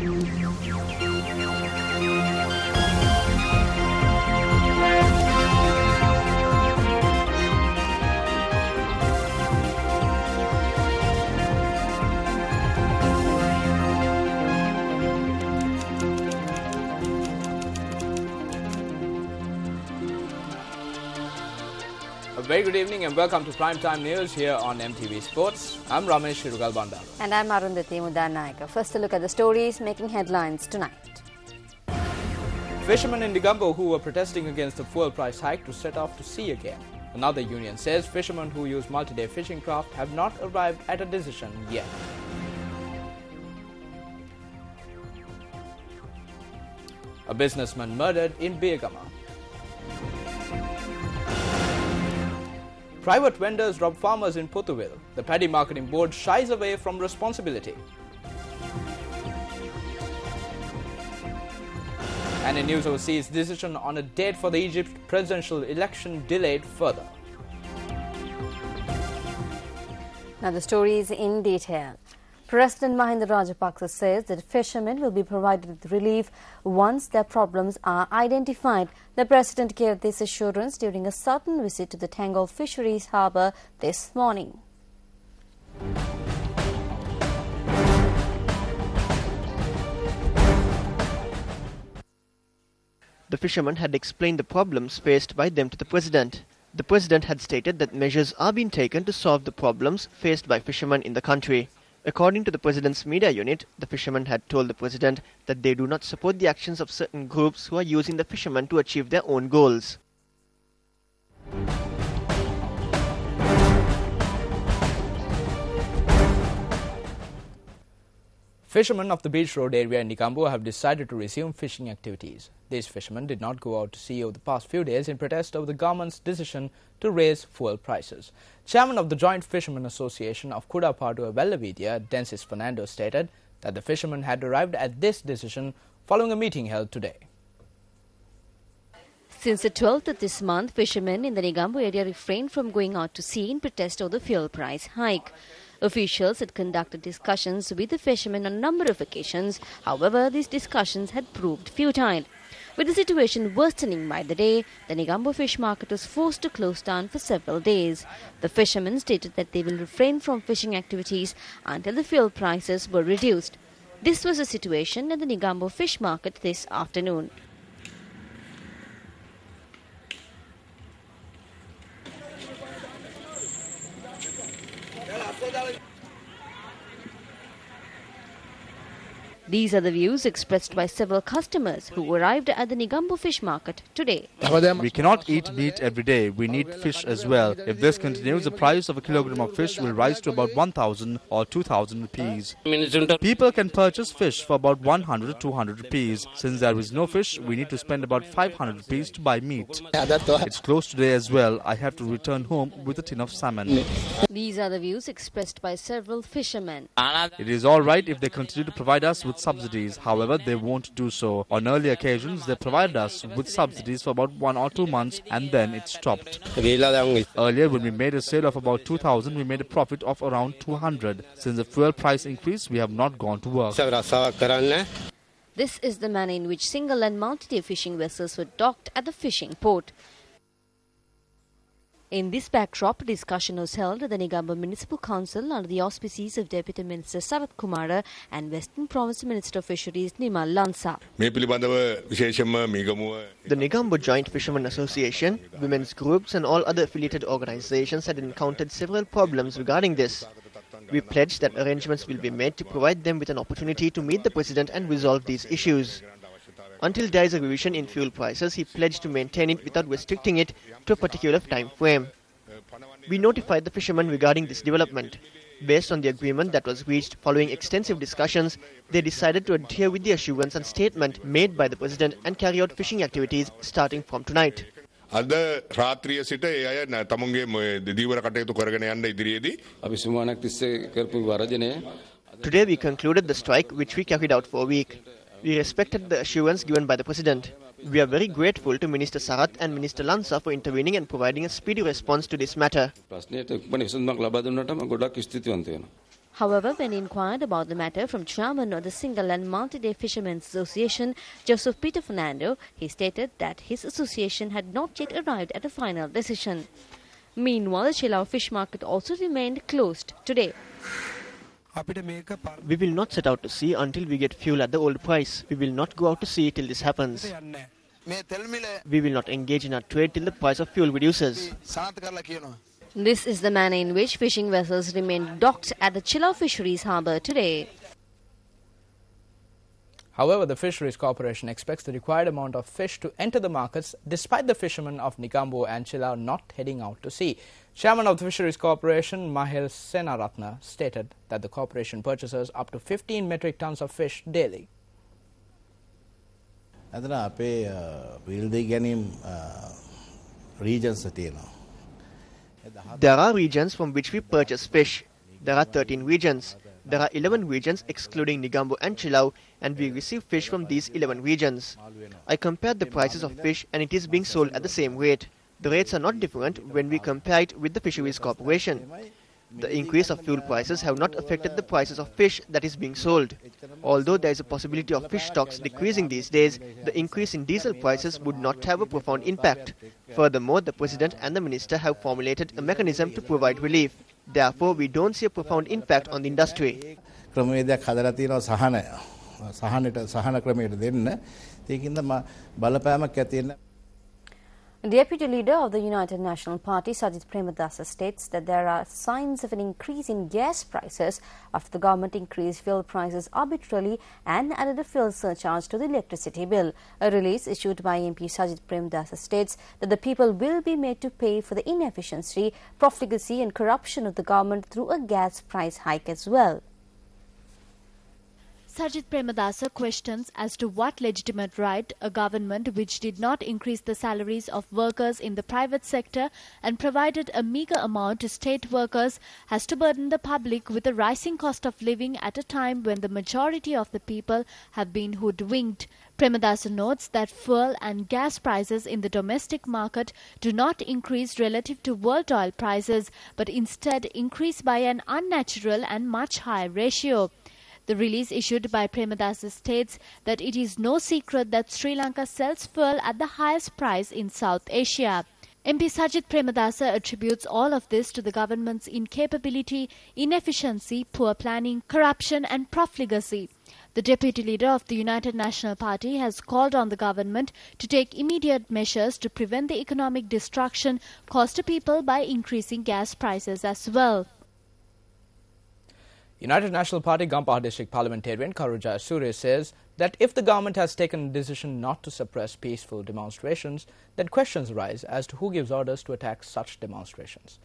A very good evening and welcome to Primetime News here on MTV Sports. I'm Ramesh Shirugal Bandaru. And I'm Arundhati Mudanayaka. First a look at the stories making headlines tonight. Fishermen in Negombo who were protesting against the fuel price hike to set off to sea again. Another union says fishermen who use multi-day fishing craft have not arrived at a decision yet. A businessman murdered in Birgama. Private vendors rob farmers in Puthuville. The Paddy Marketing Board shies away from responsibility. And in news overseas, decision on a date for the Egypt presidential election delayed further. Now the stories in detail. President Mahinda Rajapaksa says that fishermen will be provided with relief once their problems are identified. The president gave this assurance during a sudden visit to the Tangol Fisheries Harbour this morning. The fishermen had explained the problems faced by them to the president. The president had stated that measures are being taken to solve the problems faced by fishermen in the country. According to the president's media unit, the fishermen had told the president that they do not support the actions of certain groups who are using the fishermen to achieve their own goals. Fishermen of the Beach Road area in Negombo have decided to resume fishing activities. These fishermen did not go out to sea over the past few days in protest over the government's decision to raise fuel prices. Chairman of the Joint Fishermen Association of Kudapadu Vellavidia, Densis Fernando, stated that the fishermen had arrived at this decision following a meeting held today. Since the 12th of this month, fishermen in the Negombo area refrained from going out to sea in protest over the fuel price hike. Officials had conducted discussions with the fishermen on a number of occasions. However, these discussions had proved futile. With the situation worsening by the day, the Negombo fish market was forced to close down for several days. The fishermen stated that they will refrain from fishing activities until the fuel prices were reduced. This was the situation at the Negombo fish market this afternoon. These are the views expressed by several customers who arrived at the Negombo fish market today. We cannot eat meat every day. We need fish as well. If this continues, the price of a kilogram of fish will rise to about 1,000 or 2,000 rupees. People can purchase fish for about 100 to 200 rupees. Since there is no fish, we need to spend about 500 rupees to buy meat. It's closed today as well. I have to return home with a tin of salmon. These are the views expressed by several fishermen. It is all right if they continue to provide us with subsidies. However, they won't do so. On earlier occasions, they provided us with subsidies for about 1 or 2 months and then it stopped. Earlier, when we made a sale of about 2,000, we made a profit of around 200. Since the fuel price increased, we have not gone to work. This is the manner in which single and multi-day fishing vessels were docked at the fishing port. In this backdrop, a discussion was held at the Negombo Municipal Council under the auspices of Deputy Minister Sarath Kumara and Western Province Minister of Fisheries Nimal Lansa. The Negombo Joint Fishermen Association, women's groups and all other affiliated organizations had encountered several problems regarding this. We pledge that arrangements will be made to provide them with an opportunity to meet the President and resolve these issues. Until there is a revision in fuel prices, he pledged to maintain it without restricting it to a particular time frame. We notified the fishermen regarding this development. Based on the agreement that was reached following extensive discussions, they decided to adhere with the assurance and statement made by the President and carry out fishing activities starting from tonight. Today we concluded the strike, which we carried out for a week. We respected the assurance given by the President. We are very grateful to Minister Sarath and Minister Lansa for intervening and providing a speedy response to this matter. However, when inquired about the matter from chairman of the Single and Multi-Day Fishermen's Association, Joseph Peter Fernando, he stated that his association had not yet arrived at a final decision. Meanwhile, the Chilao fish market also remained closed today. We will not set out to sea until we get fuel at the old price. We will not go out to sea till this happens. We will not engage in our trade till the price of fuel reduces. This is the manner in which fishing vessels remained docked at the Chilao Fisheries Harbour today. However, the Fisheries Corporation expects the required amount of fish to enter the markets despite the fishermen of Negombo and Chilao not heading out to sea. Chairman of the Fisheries Corporation, Mahir Senaratne, stated that the corporation purchases up to 15 metric tons of fish daily. There are regions from which we purchase fish. There are 13 regions. There are 11 regions excluding Negombo and Chilao, and we receive fish from these 11 regions. I compared the prices of fish and it is being sold at the same rate. The rates are not different when we compare it with the Fisheries Corporation. The increase of fuel prices have not affected the prices of fish that is being sold. Although there is a possibility of fish stocks decreasing these days, the increase in diesel prices would not have a profound impact. Furthermore, the President and the Minister have formulated a mechanism to provide relief. Therefore, we don't see a profound impact on the industry. Deputy Leader of the United National Party, Sajith Premadasa, states that there are signs of an increase in gas prices after the government increased fuel prices arbitrarily and added a fuel surcharge to the electricity bill. A release issued by MP Sajith Premadasa states that the people will be made to pay for the inefficiency, profligacy and corruption of the government through a gas price hike as well. Sajith Premadasa questions as to what legitimate right a government which did not increase the salaries of workers in the private sector and provided a meagre amount to state workers has to burden the public with a rising cost of living at a time when the majority of the people have been hoodwinked. Premadasa notes that fuel and gas prices in the domestic market do not increase relative to world oil prices but instead increase by an unnatural and much higher ratio. The release issued by Premadasa states that it is no secret that Sri Lanka sells fuel at the highest price in South Asia. MP Sajith Premadasa attributes all of this to the government's incapability, inefficiency, poor planning, corruption and profligacy. The Deputy Leader of the United National Party has called on the government to take immediate measures to prevent the economic destruction caused to people by increasing gas prices as well. United National Party Gampaha District Parliamentarian Karu Jayasuriya says that if the government has taken a decision not to suppress peaceful demonstrations, then questions arise as to who gives orders to attack such demonstrations.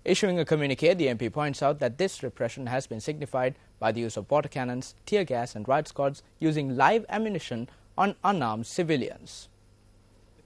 Issuing a communique, the MP points out that this repression has been signified by the use of water cannons, tear gas and riot squads using live ammunition on unarmed civilians.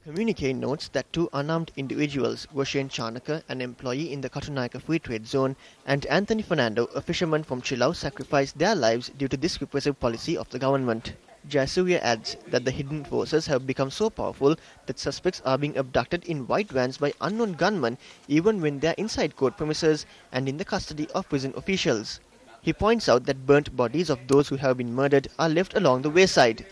The communique notes that two unarmed individuals, Roshan Chanaka, an employee in the Katunayaka Free Trade Zone, and Anthony Fernando, a fisherman from Chilao, sacrificed their lives due to this repressive policy of the government. Jayasuriya adds that the hidden forces have become so powerful that suspects are being abducted in white vans by unknown gunmen even when they are inside court premises and in the custody of prison officials. He points out that burnt bodies of those who have been murdered are left along the wayside.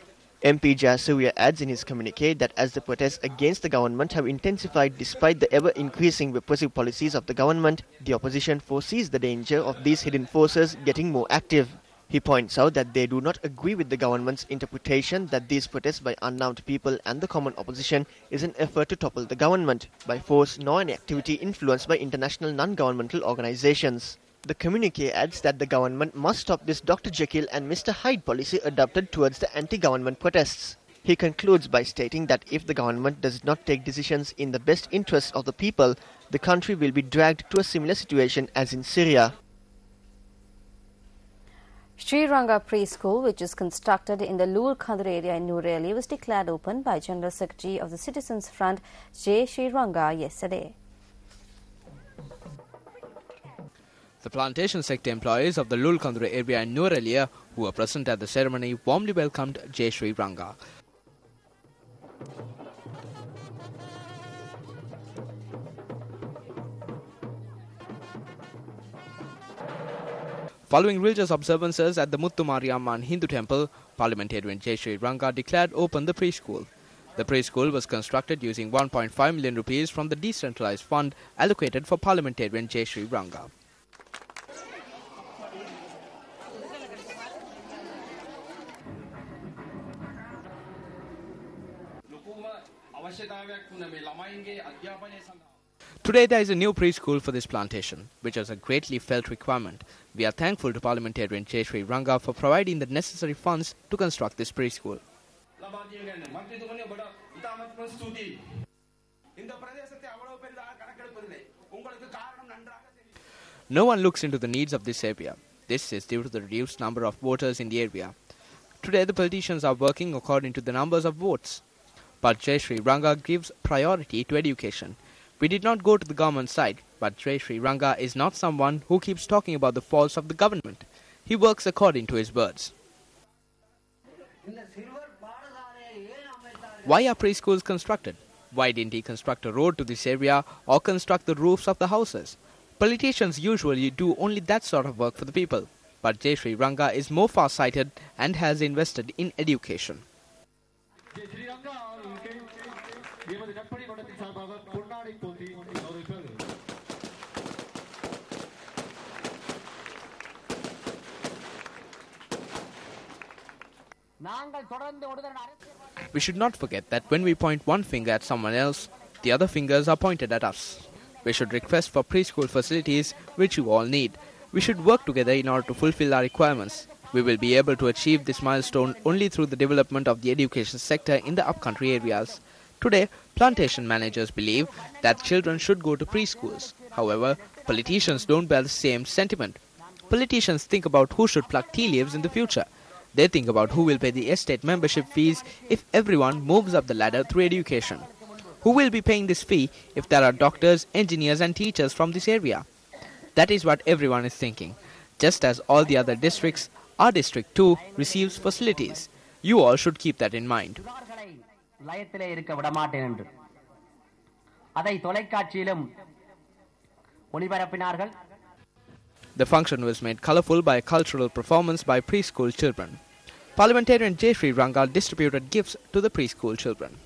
MP Jayasuriya adds in his communique that as the protests against the government have intensified despite the ever-increasing repressive policies of the government, the opposition foresees the danger of these hidden forces getting more active. He points out that they do not agree with the government's interpretation that these protests by unarmed people and the common opposition is an effort to topple the government by force nor an activity influenced by international non-governmental organizations. The communique adds that the government must stop this Dr. Jekyll and Mr. Hyde policy adopted towards the anti-government protests. He concludes by stating that if the government does not take decisions in the best interests of the people, the country will be dragged to a similar situation as in Syria. Sri Ranga Preschool, which is constructed in the Lul Khandra area in Nureli, was declared open by General Secretary of the Citizens Front, J. Sri Ranga, yesterday. The plantation sector employees of the Lul Khandra area in Nureli, who were present at the ceremony, warmly welcomed J. Sri Ranga. Following religious observances at the Muttumariamman Hindu temple, Parliamentarian Jay Sri Ranga declared open the preschool. The preschool was constructed using 1.5 million rupees from the decentralized fund allocated for Parliamentarian Jay Sri Ranga. Today there is a new preschool for this plantation, which is a greatly felt requirement. We are thankful to Parliamentarian Jay Sri Ranga for providing the necessary funds to construct this preschool. No one looks into the needs of this area. This is due to the reduced number of voters in the area. Today the politicians are working according to the numbers of votes. But Jay Sri Ranga gives priority to education. We did not go to the government side, but Jay Sri Ranga is not someone who keeps talking about the faults of the government. He works according to his words. Why are preschools constructed? Why didn't he construct a road to this area or construct the roofs of the houses? Politicians usually do only that sort of work for the people. But Jay Sri Ranga is more far-sighted and has invested in education. We should not forget that when we point one finger at someone else, the other fingers are pointed at us. We should request for preschool facilities, which you all need. We should work together in order to fulfill our requirements. We will be able to achieve this milestone only through the development of the education sector in the upcountry areas. Today, plantation managers believe that children should go to preschools. However, politicians don't bear the same sentiment. Politicians think about who should pluck tea leaves in the future. They think about who will pay the estate membership fees if everyone moves up the ladder through education. Who will be paying this fee if there are doctors, engineers and teachers from this area? That is what everyone is thinking. Just as all the other districts, our district too receives facilities. You all should keep that in mind. The function was made colourful by a cultural performance by preschool children. Parliamentarian Jay Sri Ranga distributed gifts to the preschool children.